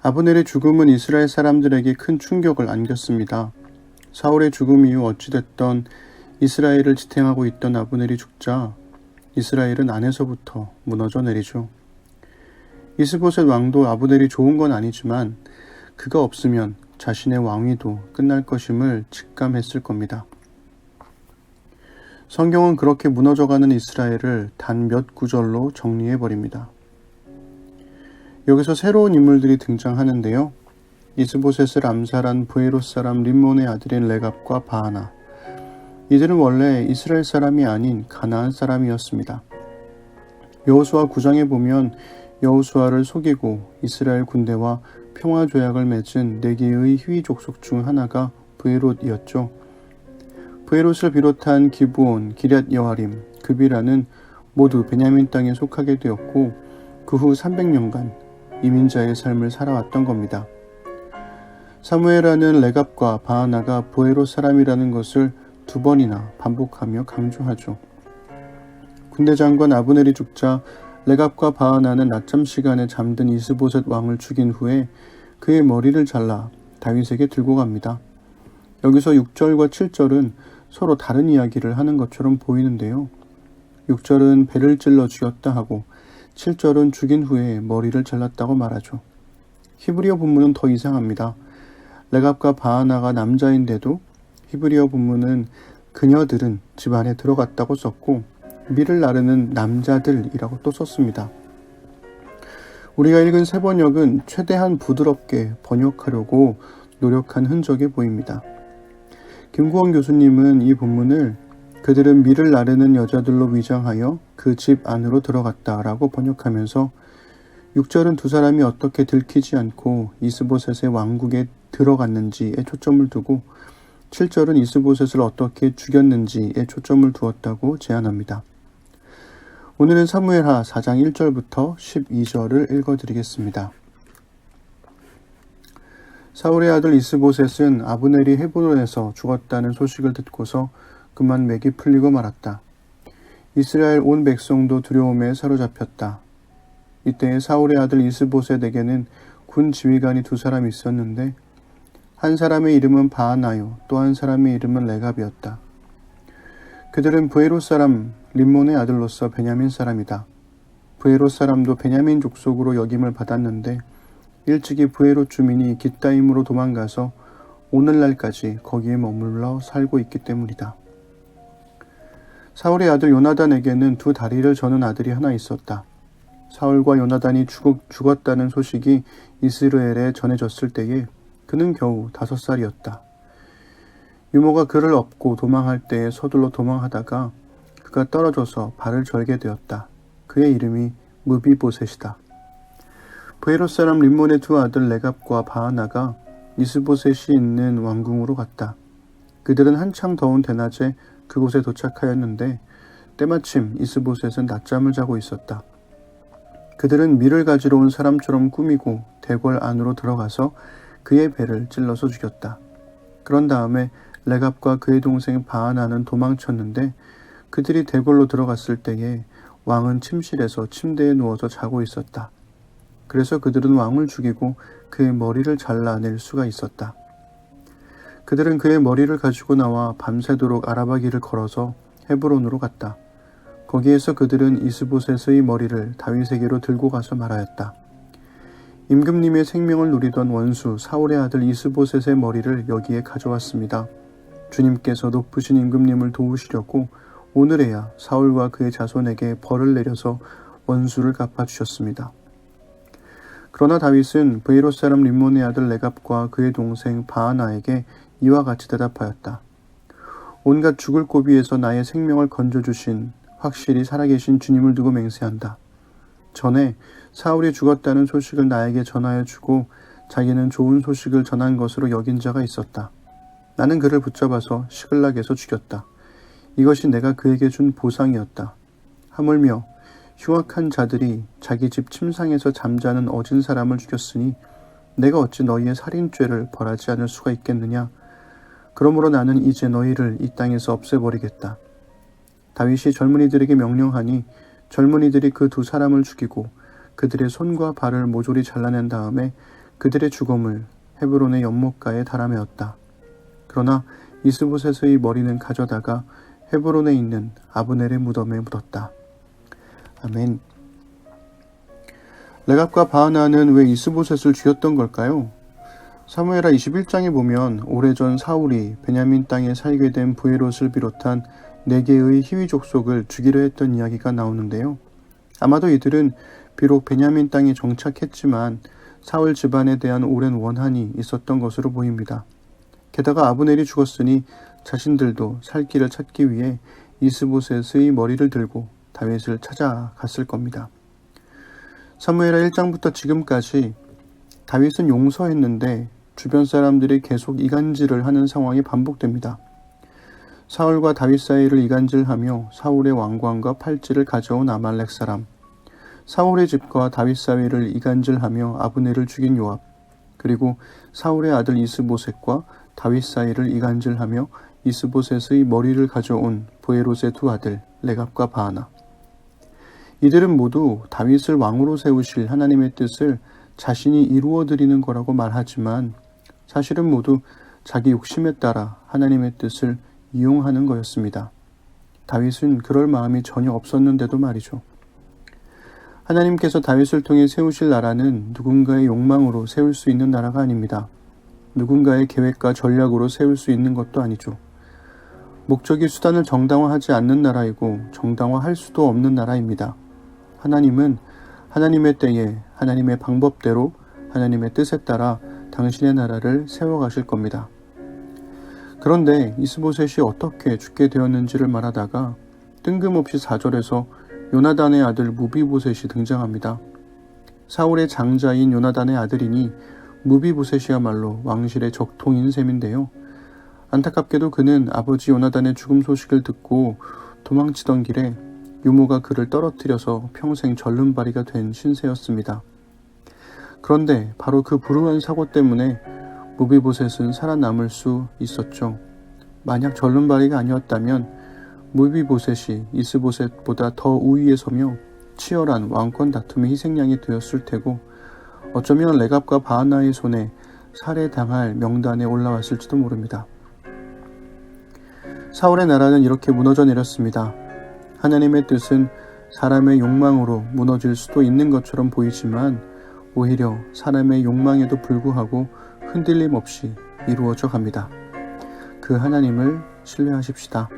아브넬의 죽음은 이스라엘 사람들에게 큰 충격을 안겼습니다. 사울의 죽음 이후 어찌됐던 이스라엘을 지탱하고 있던 아브넬이 죽자 이스라엘은 안에서부터 무너져 내리죠. 이스보셋 왕도 아브넬이 좋은 건 아니지만 그가 없으면 자신의 왕위도 끝날 것임을 직감했을 겁니다. 성경은 그렇게 무너져가는 이스라엘을 단 몇 구절로 정리해버립니다. 여기서 새로운 인물들이 등장하는데요. 이스보셋을 암살한 브에롯 사람 림몬의 아들인 레갑과 바하나. 이들은 원래 이스라엘 사람이 아닌 가나안 사람이었습니다. 여호수아 9장에 보면 여호수아를 속이고 이스라엘 군대와 평화조약을 맺은 4개의 희위 족속 중 하나가 브에롯이었죠. 브에롯을 비롯한 기브온, 기럇 여아림, 급이라는 모두 베냐민 땅에 속하게 되었고 그 후 300년간 이민자의 삶을 살아왔던 겁니다. 사무엘하는 레갑과 바하나가 브에롯 사람이라는 것을 2번이나 반복하며 강조하죠. 군대 장관 아브넬이 죽자 레갑과 바하나는 낮잠 시간에 잠든 이스보셋 왕을 죽인 후에 그의 머리를 잘라 다윗에게 들고 갑니다. 여기서 6절과 7절은 서로 다른 이야기를 하는 것처럼 보이는데요. 6절은 배를 찔러 죽였다 하고 7절은 죽인 후에 머리를 잘랐다고 말하죠. 히브리어 본문은 더 이상합니다. 레갑과 바하나가 남자인데도 히브리어 본문은 그녀들은 집 안에 들어갔다고 썼고 밀을 나르는 남자들이라고 또 썼습니다. 우리가 읽은 새 번역은 최대한 부드럽게 번역하려고 노력한 흔적이 보입니다. 김구원 교수님은 이 본문을 그들은 밀을 나르는 여자들로 위장하여 그 집 안으로 들어갔다라고 번역하면서 6절은 두 사람이 어떻게 들키지 않고 이스보셋의 왕국에 들어갔는지에 초점을 두고 7절은 이스보셋을 어떻게 죽였는지에 초점을 두었다고 제안합니다. 오늘은 사무엘하 4장 1절부터 12절을 읽어드리겠습니다. 사울의 아들 이스보셋은 아브넬이 헤브론에서 죽었다는 소식을 듣고서 그만 맥이 풀리고 말았다. 이스라엘 온 백성도 두려움에 사로잡혔다. 이때 사울의 아들 이스보셋에게는 군 지휘관이 2사람 있었는데 한 사람의 이름은 바하나요, 또 한 사람의 이름은 레갑이었다. 그들은 브에롯 사람 림몬의 아들로서 베냐민 사람이다. 브에롯 사람도 베냐민 족속으로 역임을 받았는데 일찍이 브에롯 주민이 깃다임으로 도망가서 오늘날까지 거기에 머물러 살고 있기 때문이다. 사울의 아들 요나단에게는 2 다리를 저는 아들이 하나 있었다. 사울과 요나단이 죽었다는 소식이 이스라엘에 전해졌을 때에 그는 겨우 5살이었다. 유모가 그를 업고 도망할 때에 서둘러 도망하다가 그가 떨어져서 발을 절게 되었다. 그의 이름이 무비보셋이다. 브에롯 사람 림몬의 2 아들 레갑과 바하나가 이스보셋이 있는 왕궁으로 갔다. 그들은 한창 더운 대낮에 그곳에 도착하였는데 때마침 이스보셋은 낮잠을 자고 있었다. 그들은 밀을 가지러 온 사람처럼 꾸미고 대궐 안으로 들어가서 그의 배를 찔러서 죽였다. 그런 다음에 레갑과 그의 동생 바하나는 도망쳤는데 그들이 대궐로 들어갔을 때에 왕은 침실에서 침대에 누워서 자고 있었다. 그래서 그들은 왕을 죽이고 그의 머리를 잘라낼 수가 있었다. 그들은 그의 머리를 가지고 나와 밤새도록 아라바 길을 걸어서 헤브론으로 갔다. 거기에서 그들은 이스보셋의 머리를 다윗에게로 들고 가서 말하였다. 임금님의 생명을 누리던 원수 사울의 아들 이스보셋의 머리를 여기에 가져왔습니다. 주님께서 높으신 임금님을 도우시려고 오늘에야 사울과 그의 자손에게 벌을 내려서 원수를 갚아주셨습니다. 그러나 다윗은 브에롯 사람 림몬의 아들 레갑과 그의 동생 바하나에게 이와 같이 대답하였다. 온갖 죽을 고비에서 나의 생명을 건져주신 확실히 살아계신 주님을 두고 맹세한다. 전에 사울이 죽었다는 소식을 나에게 전하여 주고 자기는 좋은 소식을 전한 것으로 여긴 자가 있었다. 나는 그를 붙잡아서 시글락에서 죽였다. 이것이 내가 그에게 준 보상이었다. 하물며 흉악한 자들이 자기 집 침상에서 잠자는 어진 사람을 죽였으니 내가 어찌 너희의 살인죄를 벌하지 않을 수가 있겠느냐. 그러므로 나는 이제 너희를 이 땅에서 없애버리겠다. 다윗이 젊은이들에게 명령하니 젊은이들이 그 2 사람을 죽이고 그들의 손과 발을 모조리 잘라낸 다음에 그들의 죽음을 헤브론의 연못가에 달아매었다. 그러나 이스보셋의 머리는 가져다가 헤브론에 있는 아브넬의 무덤에 묻었다. 아멘. 레갑과 바하나는 왜 이스보셋을 죽였던 걸까요? 사무엘하 21장에 보면 오래전 사울이 베냐민 땅에 살게 된 부에롯을 비롯한 4개의 희위 족속을 죽이려 했던 이야기가 나오는데요. 아마도 이들은 비록 베냐민 땅에 정착했지만 사울 집안에 대한 오랜 원한이 있었던 것으로 보입니다. 게다가 아브넬이 죽었으니 자신들도 살 길을 찾기 위해 이스보셋의 머리를 들고 다윗을 찾아갔을 겁니다. 사무엘하 1장부터 지금까지 다윗은 용서했는데 주변 사람들이 계속 이간질을 하는 상황이 반복됩니다. 사울과 다윗 사이를 이간질하며 사울의 왕관과 팔찌를 가져온 아말렉 사람, 사울의 집과 다윗 사이를 이간질하며 아브넬을 죽인 요압, 그리고 사울의 아들 이스보셋과 다윗 사이를 이간질하며 이스보셋의 머리를 가져온 부에롯의 2 아들 레갑과 바하나. 이들은 모두 다윗을 왕으로 세우실 하나님의 뜻을 자신이 이루어드리는 거라고 말하지만 사실은 모두 자기 욕심에 따라 하나님의 뜻을 이용하는 거였습니다. 다윗은 그럴 마음이 전혀 없었는데도 말이죠. 하나님께서 다윗을 통해 세우실 나라는 누군가의 욕망으로 세울 수 있는 나라가 아닙니다. 누군가의 계획과 전략으로 세울 수 있는 것도 아니죠. 목적이 수단을 정당화하지 않는 나라이고 정당화할 수도 없는 나라입니다. 하나님은 하나님의 때에 하나님의 방법대로 하나님의 뜻에 따라 당신의 나라를 세워가실 겁니다. 그런데 이스보셋이 어떻게 죽게 되었는지를 말하다가 뜬금없이 4절에서 요나단의 아들 무비보셋이 등장합니다. 사울의 장자인 요나단의 아들이니 무비보셋이야말로 왕실의 적통인 셈인데요. 안타깝게도 그는 아버지 요나단의 죽음 소식을 듣고 도망치던 길에 유모가 그를 떨어뜨려서 평생 절름발이가 된 신세였습니다. 그런데 바로 그 불우한 사고 때문에 무비보셋은 살아남을 수 있었죠. 만약 절름발이가 아니었다면 무비보셋이 이스보셋보다 더 우위에 서며 치열한 왕권 다툼의 희생양이 되었을 테고 어쩌면 레갑과 바하나의 손에 살해당할 명단에 올라왔을지도 모릅니다. 사울의 나라는 이렇게 무너져 내렸습니다. 하나님의 뜻은 사람의 욕망으로 무너질 수도 있는 것처럼 보이지만 오히려 사람의 욕망에도 불구하고 흔들림 없이 이루어져 갑니다. 그 하나님을 신뢰하십시다.